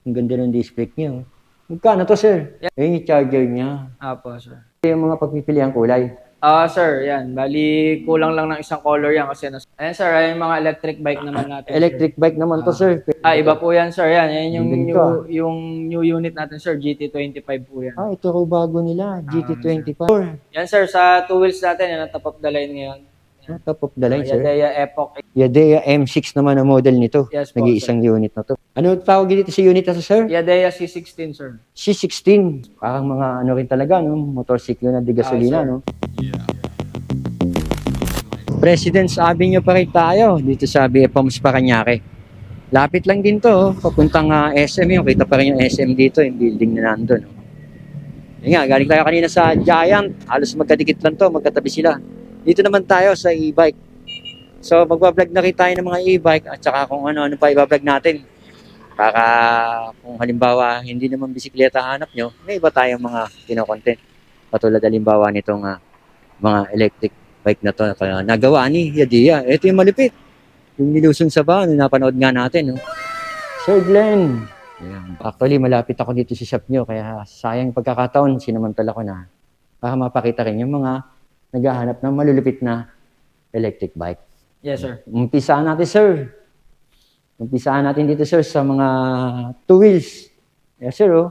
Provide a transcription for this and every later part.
Ang ganda ng display niya. Oh. Magkano to, sir? Yeah. Ayun yung charger niya. Apo, sir. Yung mga pagpipiliang kulay. Sir, yan. Bali, kulang lang ng isang color yan kasi ayan, sir, ay yung mga electric bike naman natin, Electric sir. bike naman to, sir. Iba po yan, sir. Yan, yan yung Ganda nito, new, yung new unit natin, sir. GT25 po yan. Ito raw bago nila. GT25. Yan, sir. Sa two wheels natin, yan ang top of the line ngayon. Top of the line, sir. Yadea Epoch. Yadea M6 naman ang model nito. Yes po, Nag-iisang unit na to. Ano tawag dito sa unit na to, sir? Yadea C16, sir. C16. Parang mga ano rin talaga, no? Motorsiklo na di gasolina, no? President's Avenue pa rin tayo dito sa BFOMS Parañaque. Lapit lang din to, oh. Papuntang SM yun. Kita pa rin yung SM dito, yung building na nandun. Oh. Yan nga, galing tayo kanina sa Giant. Halos magkadikit lang to, magkatabi sila. Dito naman tayo sa e-bike. So magbablog na rin tayo ng mga e-bike at saka kung ano-ano pa ibablog natin. Para kung halimbawa hindi naman bisikleta hanap nyo, may iba tayong mga kinokontent. Patulad halimbawa nitong mga electric bike na to na nagawa ni Yadea. Ito yung malupit. Yung niluson sa van, napanood nga natin. No? Sir Glenn. Ayan. Actually, malapit ako dito sa shop nyo. Kaya sayang pagkakataon, sinamantala ko na. Para mapakita rin yung mga naghahanap ng malulupit na electric bike. Yes, sir. Umpisaan natin, sir. Umpisaan natin dito, sir, sa mga two wheels. Yes, sir, oh.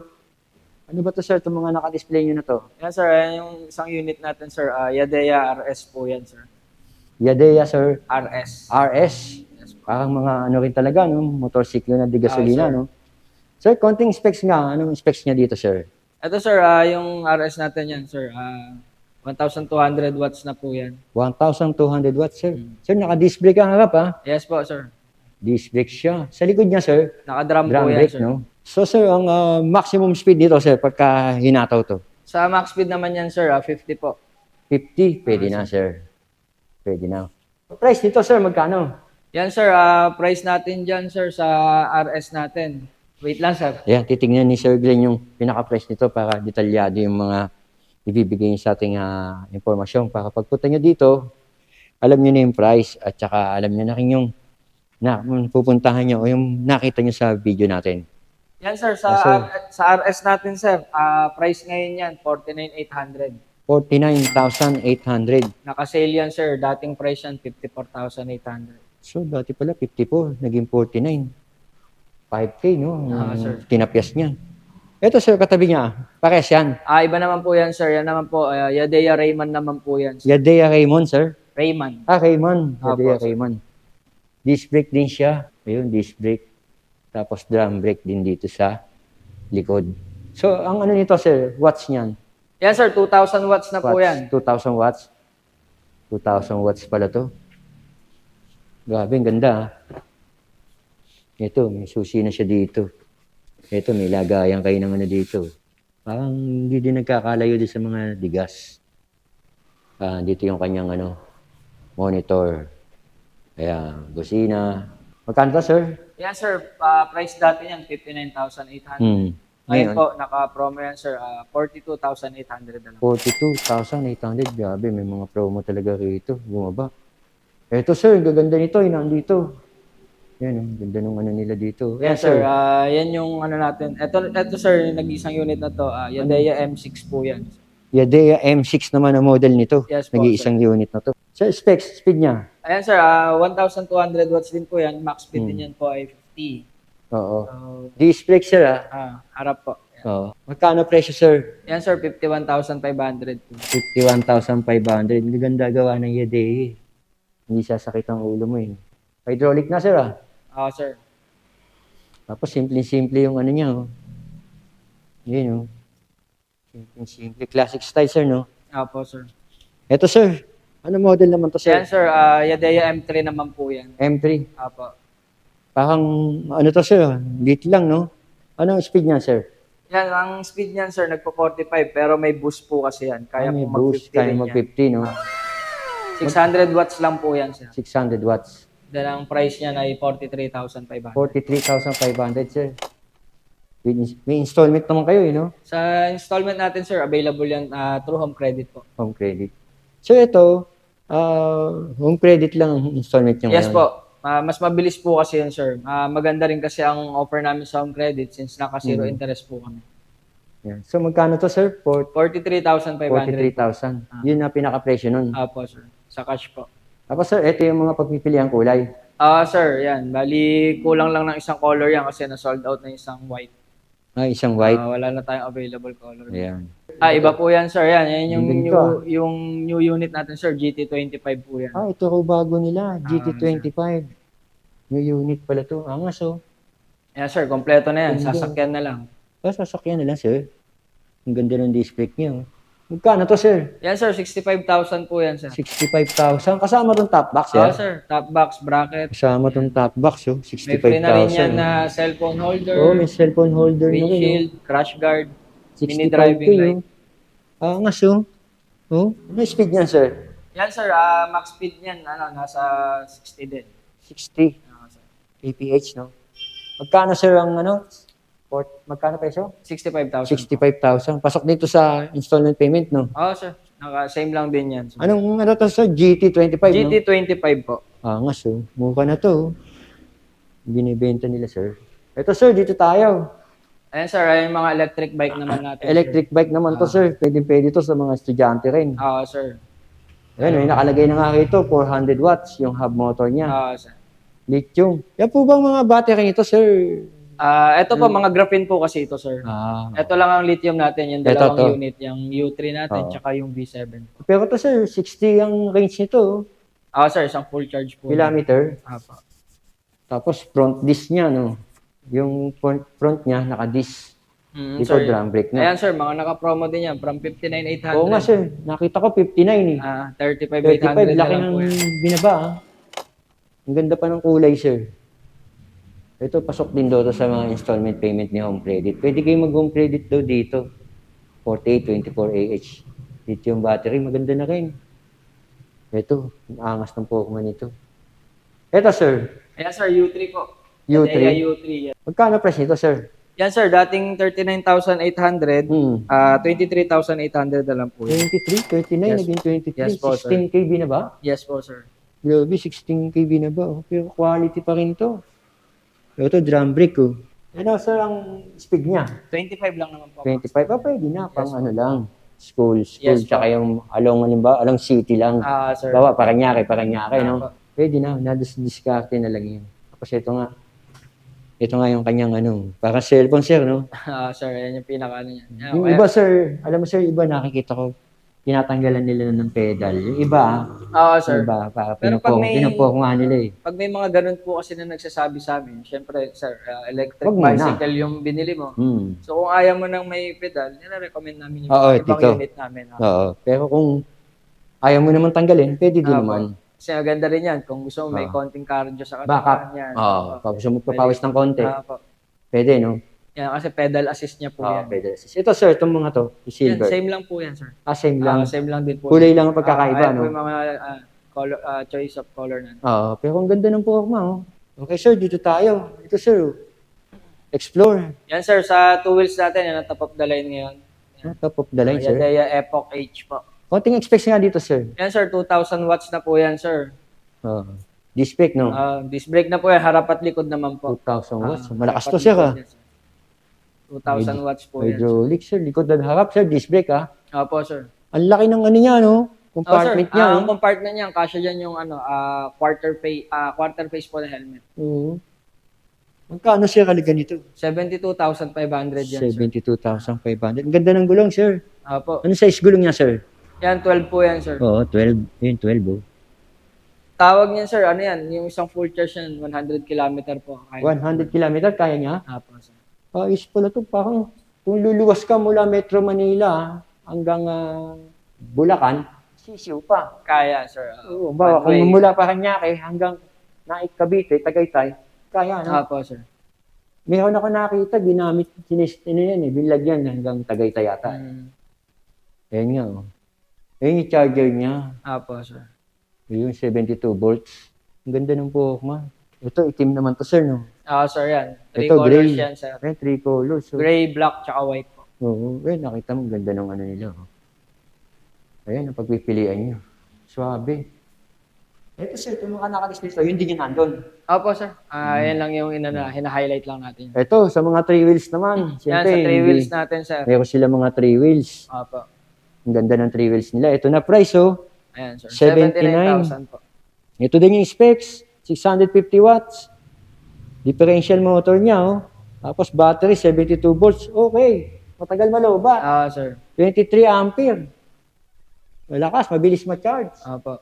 Ano ba to, sir? Itong mga naka-display nyo na to? Yan, sir. Ayan yung isang unit natin, sir. Yadea RS po yan, sir. Yadea, sir. RS. RS. Parang mga ano rin talaga, no? Motorsiklo na di gasolina, sir. no? Sir, konting specs nga. Anong specs niya dito, sir? Ito, sir, yung RS natin yan, sir. 1,200 watts na po yan. 1,200 watts, sir. Sir, naka-disc brake ang harap, ha? Yes po, sir. Disc brake siya. Sa likod niya, sir, Naka-drum po drum yan, brake, sir. no? So, sir, ang maximum speed dito, sir, pagka hinataw to? Sa max speed naman yan, sir, 50 po. 50? Pwede na, sir. Pwede na. Price dito, sir, magkano? Yan, sir, price natin dyan, sir, sa RS natin. Wait lang, sir. Ayan, titignan ni Sir Glenn yung pinaka-price nito para detalyado yung mga ibibigay niyo sa ating impormasyon. Para pagpunta nyo dito, alam nyo na yung price at saka alam nyo na rin yung pupuntahan nyo o yung nakita nyo sa video natin. Yan, sir, sa RS natin, sir, price ngayon yan, 49,800. 49,800. Naka-sale yan, sir. Dating price yan, 54,800. So, dati pala 54, naging 49. 5K, no? Sir. Tinapyas niya. Ito, sir, katabi niya. Pares yan. Iba naman po yan, sir. Yan naman po, Yadea Rayman naman po yan. Sir. Yadea Raymond, sir. Rayman. Raymond. Yadea sir. Raymond. Disc brake din siya. Ayun, disc brake. Tapos drum brake din dito sa likod. So, ang ano nito, sir, watts niyan? Yan, sir. 2,000 watts na po yan. 2,000 watts. 2,000 watts pala to. Grabe, ang ganda, ha? Ito, may susi na siya dito. Ito, may lagayan kayo ng ano dito. Parang hindi din nagkakalayo din sa mga digas. Dito yung kanyang monitor. Kaya, busina. Magkano to, sir? Yan, sir. Price dati yan, 59,800. Ngayon po, naka-promo yan, sir. 42,800 na lang. 42,800. Grabe, may mga promo talaga rito. Bumaba. Ito, sir, gaganda nito. Nandito. Yan, ang ganda nung nila dito. Yan, sir. Yan yung natin. Ito, sir, yung nag-isang unit na to. Yadea M6 po yan. Yadea M6 naman ang model nito. Yes po, nag-iisang unit na to. Sir, specs, speed niya? Ayan, sir. 1,200 watts din po yan. Max speed din yan po ay 50. Oo. Disc brake, sir, Harap po. Yan. Oo. Magkano presyo, sir? Yan, sir. 51,500 po. 51,500. Ganda gawa ng Yadea. Hindi sasakit ang ulo mo, eh. Hydraulic na, sir, Sir. Tapos simple-simple yung niya, Yun, Simple. Classic style, sir, no? Opo, sir. Eto, sir. Ano model naman to, sir? Yan, sir. Yadea M3 naman po yan. M3. Opo. Parang, to, sir? Lit lang, no? Ano ang speed niya, sir? Yan, ang speed niyan, sir, nagpo-45, pero may boost po kasi yan. Kaya may po boost, mag-50 kaya mag-50, no? 600 watts lang po yan, sir. 600 watts. Then, ang price niya ay 43,500. 43,500, sir. May installment naman kayo, no? Sa installment natin, sir, available yan through home credit po. Home credit. So, ito, home credit lang ang installment nyo Yes ngayon. po. Mas mabilis po kasi yun, sir. Maganda rin kasi ang offer namin sa home credit since naka-zero interest po kami. Yan. So magkano to sir? 43,500 po. 43,000. Yun na pinaka-presyo nun. Apo, sir. Sa cash po. Tapos sir, ito yung mga pagpipiliang kulay. Sir, yan. Bali, kulang lang ng isang color yan kasi na-sold out na isang white. Isang white. Wala na tayong available color. Ayan. Iba po yan, sir. Yan yung Ganito, yung new unit natin, sir. GT25 po yan. Ito raw bago nila. GT25. New unit pala to. Angas oh. Yan, sir. Kompleto na yan. Ganda. Sasakyan na lang. Sasakyan na lang sir. Ang ganda ng display niya. Oh. Magkano to sir? Yan, sir. 65,000 po yan, sir. 65,000. Kasama tong top box sir? Sir. Top box, bracket. Kasama tong top box oh. May free na rin 65,000. yan na cellphone holder. May cellphone holder na rin. Windshield, crash guard, mini 65K driving light. Angas oh. Ano speed niyan sir? Yan, sir. Max speed niyan, nasa 60 din. 60 Sir. kph no? Magkano sir ang magkano peso? 65,000. 65,000. Pasok dito sa installment payment no? Sir. Same lang din yan. Sir. Anong to sir? GT25 no? GT25 po. Angas oh. Mukha na to. Binibenta nila sir. Ito sir, dito tayo. Ayan, sir. Yung mga electric bike naman natin. Electric bike naman to sir. Pwede to sa mga estudyante rin. Sir. Ayan, may nakalagay na nga rito, 400 watts yung hub motor niya. Sir. Lithium. Yan po bang mga battery nito sir? Ito po, mga graphene po kasi ito, sir. Ito lang ang lithium natin, yung dalawang unit, yung U3 natin, tsaka yung V7. Pero to sir, 60 ang range nito. Sir, isang full charge po. Kilometer. Apo. Tapos front disc niya, no? Yung front niya, naka-disc. Dito Sir. drum brake na. Ayan, sir, mga naka-promo din yan, from 59,800. Oo nga sir, nakita ko 59 eh. 35,800 laki lang ng po yan. binaba ah. Ang ganda pa ng kulay sir. Ito, pasok din daw to sa mga installment payment ni Home Credit. Pwede kayo mag-home credit daw dito. 4824AH. Lithium battery, maganda na rin. Ito, ang angas ng Pokemon ito. Ito sir. Ayan, sir, U3 po. U3. Ayan, U3. Yan. Magkano price nito sir? Yan, sir, dating 39,800, 23,800 na lang po. 23, 39, Yes. naging 23. Yes po, sir. 16 KB na ba? Yes po, sir. Grabe, 16 KB na ba? Oh. Pero quality pa rin to. Ito, drum brake oh. Ano sir ang speed niya? 25 lang naman po. 25 pa, pwede na. Pang ano lang. School, Yes, tsaka yung along city lang. Sir. Bawa, Paranaque, no? po. Pwede na, nadiscarte na lang yun. Tapos ito nga yung kanyang para cellphone sir, no? Sir, yan yung pinaka niya. Yung iba sir, alam mo sir, iba nakikita ko, tinatanggalan nila ng pedal. Yung iba, sir. iba, para Pero pag may- pinupok nga nila eh. Pag may mga ganun po kasi na nagsasabi sa amin, syempre, sir, electric Wag muna. bicycle yung binili mo. So kung ayaw mo nang may pedal, nire-recommend namin yung ibang tito. unit namin. Oo, pero kung ayaw mo naman tanggalin, pwede din naman. Kasi maganda rin yan. Kung gusto mo may konting cardio sa Backup. katawan yan. Pag gusto mo papawis ng konti, Apo. pwede, no? Yan, kasi pedal assist niya po yan. Pwede. Ito sir, itong mga to, yung Yan, silver. same lang po yan, sir. Same lang. Same lang din po. Kulay lang ang pagkakaiba, Ayan no? po yung mga color, choice of color na. Pero ang ganda ng forma, oh. Okay, sir, dito tayo. Ito, sir, oh. Explore. Yan, sir, sa two wheels natin, yan ang top of the line ngayon. Top of the line, sir. Yadea Epoch H po. Konting expect nga dito, sir. Yan, sir, 2,000 watts na po yan, sir. Disc brake, no? Disc brake na po yan, harap at likod naman po. 2,000 watts. Malakas Harap to, at sir, likod yan, 2,000 watts po yan. Hydraulic, sir. Likod at harap, sir. Disc brake, Opo, sir. Ang laki ng niya, no? Compartment niya, Ang compartment niya, kasya dyan yung quarter face po na helmet. Oo. Magkano, sir, kaligan nito? 72,500 yan, sir. 72,500. Ang ganda ng gulong, sir. Opo. Ano size gulong niya, sir? Yan, 12 po yan, sir. Oo, 12. Yun, 12, oh. Tawag niyan, sir, ano yan? Yung isang full charge yan, 100 kilometer po. 100 kilometer, kaya niya? Opo, sir. Is pala to, parang kung luluwas ka mula Metro Manila hanggang Bulacan, sisiw pa. Kaya, sir. Oo, bawa, kung mula Paranaque hanggang Naik, Cavite, Tagaytay, kaya, no? Opo, sir. Meron ako nakita, ginamit, binlagyan hanggang Tagaytay yata. Ayan nga, oh. Ayan yung charger niya. Opo, sir. Yung 72 volts. Ang ganda ng Pokemon. Ito, itim naman to, sir, no? Sir, yan. 3 Ito, colors gray. yan, sir. Ayan, 3 colors. So. Gray, black, tsaka white po. Oo, nakita mo, ganda ng nila. Oh. Ayan, ang pagpipilian nyo. Swabe. Ito sir, itong mga nakalist dito, yun din yung nandun. Opo, sir. Yan lang yung hina-highlight lang natin. Ito, sa mga 3 wheels naman. Yan, Siyempre, sa 3 hindi- wheels natin, sir. meron sila mga 3 wheels. Opo. Ang ganda ng 3 wheels nila. Ito na price, oh. Ayan, sir. 79. 79,000 po. Ito din yung specs. 650 watts. Differential motor niya, oh. Tapos battery, 72 volts. Okay. Matagal maloba. Sir. 23 ampere. Malakas, mabilis ma-charge. Opo.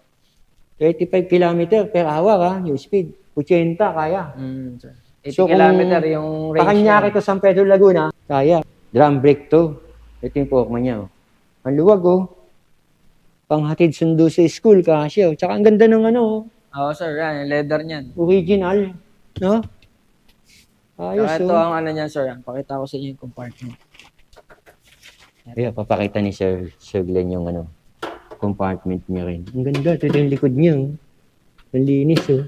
35 km per hour, ha, yung speed. 80 kaya. Sir. 80 So, kung kilometer yung range Pakanyaki niya. to San Pedro Laguna, kaya. Drum brake to. Ito yung Pokemon niya, oh. Ang luwag, oh. Panghatid sundo sa school, kasi, oh. Tsaka ang ganda ng ano, oh. Oo, sir. Yan, yung leather niyan. Original. No? Ayos, Saka ito oh. ang ano niyan, sir. Pakita ko sa inyo yung compartment. Ayan, papakita ni Sir Glenn yung ano, compartment niya rin. Ang ganda. Ito yung likod niya, oh. Ang linis, oh.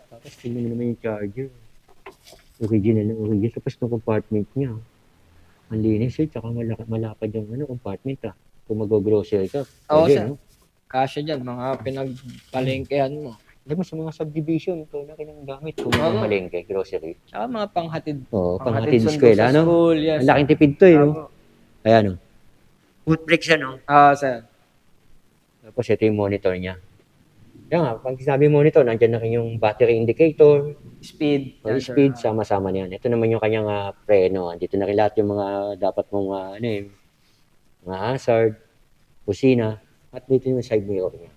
Tapos tingnan mo naman yung charger. Original na original. Tapos yung compartment niya, oh. Ang linis, eh. Tsaka malapad yung ano, compartment, ah. Kung mag-grocery ka. Oo, pwede, sir. no? Kasya dyan, mga pinagpalengkehan mo. Alam mo, sa mga subdivision, ito na kinang gamit. Kung Oo. malengke, grocery. Tsaka mga panghatid. Oo, Panghatid panghatid sundo eskwela, sa no? school, yes. Ang laking tipid to, eh, no? Opo. Ayan, oh. Foot brake siya, no? Sir. Tapos ito yung monitor niya. Kaya nga, pag sabi monitor, nandiyan na rin yung battery indicator, Speed. o Yan, sir. speed, sama-sama niyan. Ito naman yung kanyang preno. Dito na rin lahat yung mga dapat mong, ano eh, mga hazard, kusina, at dito yung side mirror niya.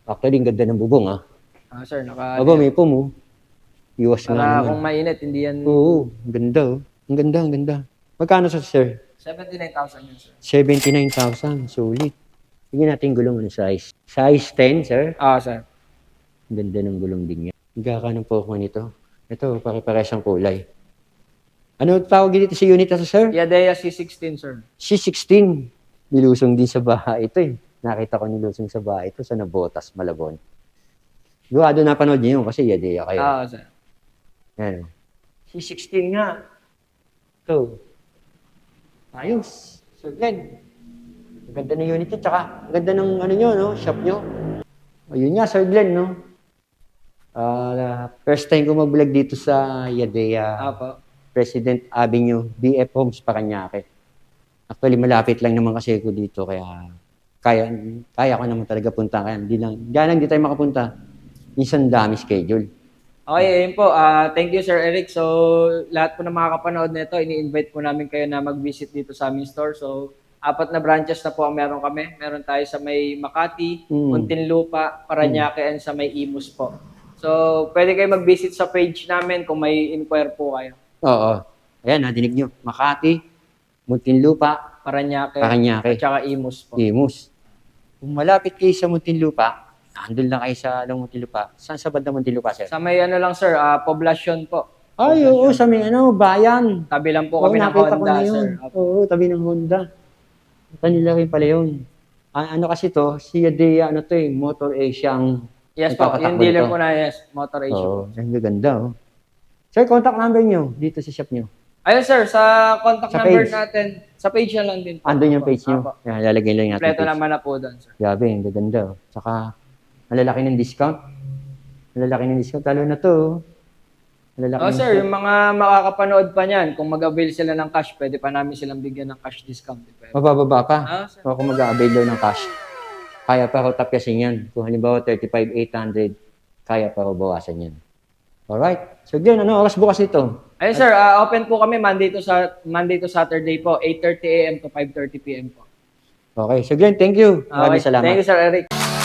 Actually, ang ganda ng bubong, ah. Sir, naka... Aba, may pum, oh. Iwas nga Para naman. kung mainit, hindi yan... Oo, ang ganda, oh. Ang ganda, ang ganda. Magkano sa sir? 79,000 yun, sir. 79,000, sulit. Tingnan natin yung gulong ng size. Size 10, sir. Sir. Ang ganda ng gulong din niya. Magkakaano po ako nito? Ito, pare-pares ang kulay. Ano tawag dito sa unit na to, sir? Yadea C16, sir. C16. Nilusong din sa bahay ito eh. Nakita ko nilusong sa bahay ito sa Nabotas, Malabon. Duwado napanood niyo yun kasi Yadea kayo. Sir. Yan. C16 nga. Ito. Ayos. So, Glenn. Ang ganda ng unit nyo. Tsaka, ang ganda ng ano nyo, no? Shop nyo. Ayun nga, Sir Glenn, no? First time ko mag-vlog dito sa Yadea Po. President Avenue, BF Homes, Paranaque. Actually, malapit lang naman kasi ko dito, kaya ko naman talaga punta. Kaya di tayo makapunta. Minsan dami schedule. Okay, ayun po. Thank you, Sir Eric. So, lahat po ng makakapanood nito, ini-invite po namin kayo na mag-visit dito sa aming store. So, 4 na branches na po ang meron kami. Meron tayo sa may Makati, Muntinlupa, Paranaque, and sa may Imus po. So, pwede kayo mag-visit sa page namin kung may inquire po kayo. Oo. Ayan, nadinig nyo. Makati, Muntinlupa, Paranaque, Paranaque, at saka Imus po. Imus. Kung malapit kayo sa Muntinlupa, andun lang kayo sa Muntinlupa. Saan sa banda Muntinlupa, sir? Sa may ano lang, sir, poblasyon po. Ay, oo, sa may bayan. Tabi lang po Oo, kami ng nakita ko Honda, na yun. sir. Oo, tabi ng Honda. Kanila rin pala yun. Ano kasi to, si Yadea, Motor Asia ang Yes po, nagpapatakbo yung dealer nito. po na, yes, Motor Asia po. Oo, ang ganda, oh. Sir, contact number nyo dito sa shop nyo. Ayun sir, sa contact Sa number page. natin, sa page na lang din po. Andun yung Apo, page nyo. apo. Yan, lalagay lang natin Kompleto page. naman na po doon, sir. Grabe, ang ganda, oh. Saka, malalaki ng discount. Malalaki ng discount. Talo na to, oh. Malalaki ng Sir, discount. yung mga makakapanood pa niyan, kung mag-avail sila ng cash, pwede pa namin silang bigyan ng cash discount. Mabababa pa. Sir. O kung mag-a-avail daw ng cash. Kaya pa raw tapyasin yan. Kung halimbawa 35,800, kaya pa raw bawasan yan. Alright. So, Glenn, ano oras bukas ito? Ayun sir, open po kami Monday to Saturday po, 8:30 AM to 5:30 PM po. Okay. So, Glenn, thank you. Maraming Okay. salamat. Thank you, Sir Eric.